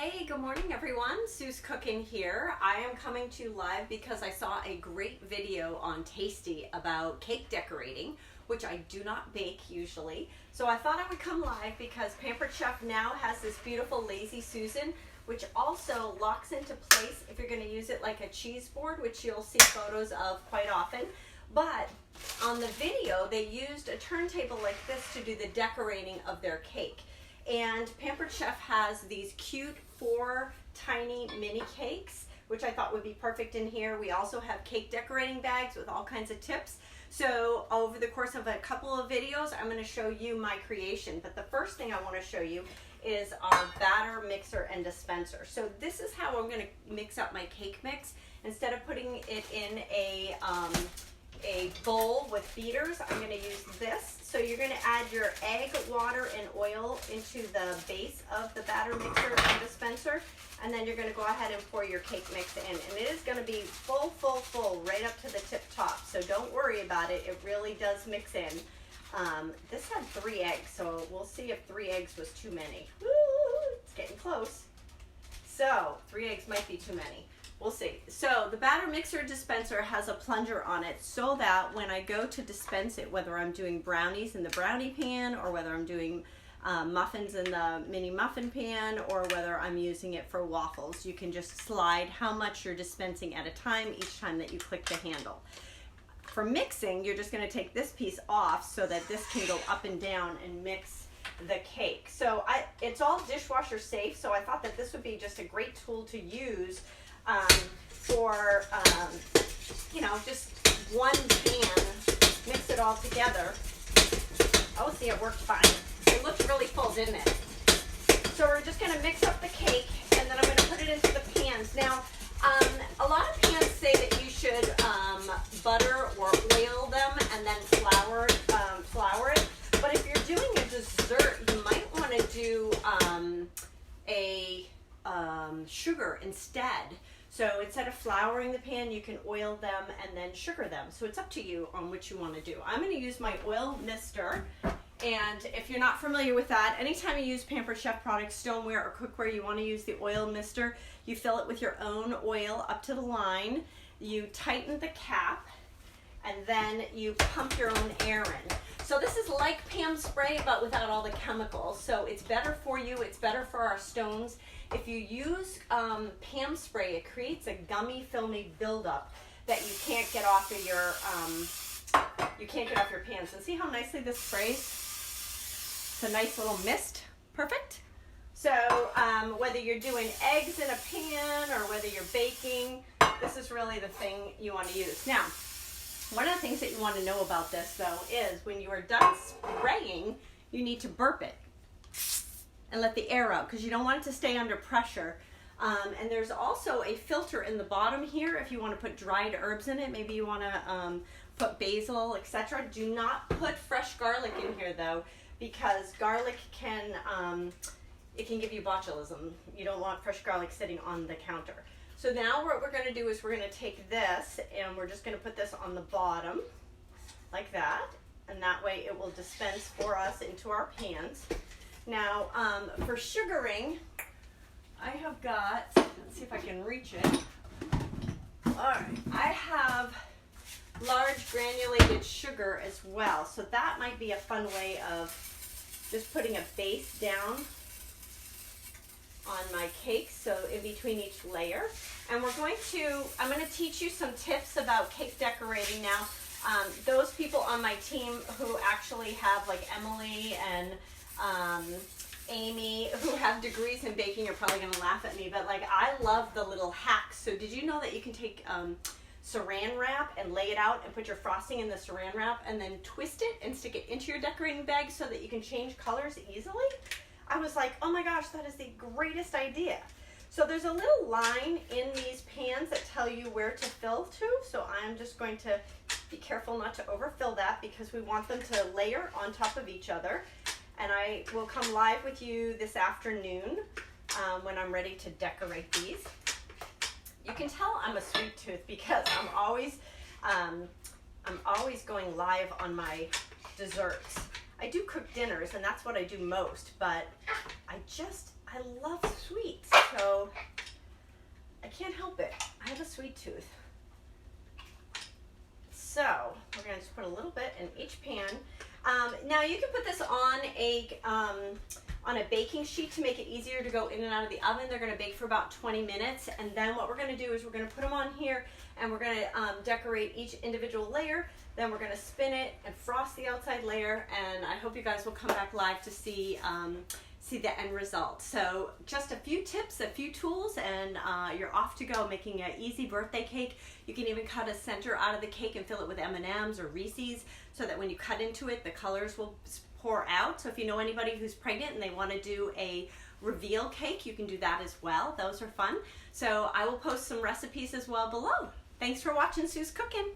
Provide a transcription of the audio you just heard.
Hey, good morning everyone. Sue's Cooking here. I am coming to you live because I saw a great video on Tasty about cake decorating, which I do not bake usually. So I thought I would come live because Pampered Chef now has this beautiful Lazy Susan, which also locks into place if you're going to use it like a cheese board, which you'll see photos of quite often. But on the video, they used a turntable like this to do the decorating of their cake. And Pampered Chef has these cute 4 tiny mini cakes, which I thought would be perfect in here. We also have cake decorating bags with all kinds of tips. So over the course of a couple of videos, I'm going to show you my creation. But the first thing I want to show you is our batter mixer and dispenser. So this is how I'm going to mix up my cake mix. Instead of putting it in a bowl with beaters, I'm going to use this. So you're going to add your egg, water, and oil into the base of the batter mixer and dispenser, and then you're going to go ahead and pour your cake mix in. And it is going to be full, right up to the tip top. So don't worry about it. It really does mix in. This had 3 eggs, so we'll see if 3 eggs was too many. Woo, it's getting close. So 3 eggs might be too many. We'll see. So the batter mixer dispenser has a plunger on it so that when I go to dispense it, whether I'm doing brownies in the brownie pan or whether I'm doing muffins in the mini muffin pan or whether I'm using it for waffles, you can just slide how much you're dispensing at a time each time that you click the handle. For mixing, you're just going to take this piece off so that this can go up and down and mix the cake. So it's all dishwasher safe, so I thought that this would be just a great tool to use for, you know, just one pan, mix it all together. Oh, see, it worked fine. It looked really full, didn't it? So we're just going to mix up the cake, and then I'm going to put it into the pans. Now, a lot of pans say that you should butter or oil them and then flour it. But if you're doing a dessert, you might want to do sugar instead. So instead of flouring the pan, you can oil them and then sugar them. So it's up to you on what you want to do. I'm going to use my oil mister. And if you're not familiar with that, anytime you use Pampered Chef products, stoneware or cookware, you want to use the oil mister. You fill it with your own oil up to the line. You tighten the cap, and then you pump your own air in. So this is like Pam spray, but without all the chemicals. So it's better for you. It's better for our stones. If you use Pam spray, it creates a gummy, filmy buildup that you can't get off of your pans. And see how nicely this sprays? It's a nice little mist. Perfect. So whether you're doing eggs in a pan or whether you're baking, this is really the thing you want to use. Now, one of the things that you want to know about this, though, is when you are done spraying, you need to burp it and let the air out because you don't want it to stay under pressure. And there's also a filter in the bottom here if you want to put dried herbs in it. Maybe you want to put basil, etc. Do not put fresh garlic in here, though, because garlic can give you botulism. You don't want fresh garlic sitting on the counter. So now what we're going to do is we're going to take this and we're just going to put this on the bottom like that, and that way it will dispense for us into our pans. Now for sugaring, I have got, let's see if I can reach it. All right, I have large granulated sugar as well, so that might be a fun way of just putting a base down on my cake, so in between each layer. And I'm going to teach you some tips about cake decorating now. Those people on my team who actually have, like Emily and Amy, who have degrees in baking are probably going to laugh at me, but like I love the little hacks. So did you know that you can take saran wrap and lay it out and put your frosting in the saran wrap and then twist it and stick it into your decorating bag so that you can change colors easily? I was like, oh my gosh, that is the greatest idea. So there's a little line in these pans that tell you where to fill to. So I'm just going to be careful not to overfill that because we want them to layer on top of each other. And I will come live with you this afternoon when I'm ready to decorate these. You can tell I'm a sweet tooth because I'm always going live on my desserts. I do cook dinners, and that's what I do most, but I love sweets. So sweet tooth. So we're going to just put a little bit in each pan. Now you can put this on a baking sheet to make it easier to go in and out of the oven. They're going to bake for about 20 minutes, and then what we're going to do is we're going to put them on here, and we're going to decorate each individual layer. Then we're going to spin it and frost the outside layer, and I hope you guys will come back live to see the end result. So just a few tips, a few tools, and you're off to go making an easy birthday cake. You can even cut a center out of the cake and fill it with M&Ms or Reese's, so that when you cut into it, the colors will pour out. So if you know anybody who's pregnant and they want to do a reveal cake, you can do that as well. Those are fun. So I will post some recipes as well below. Thanks for watching Sue's Cooking.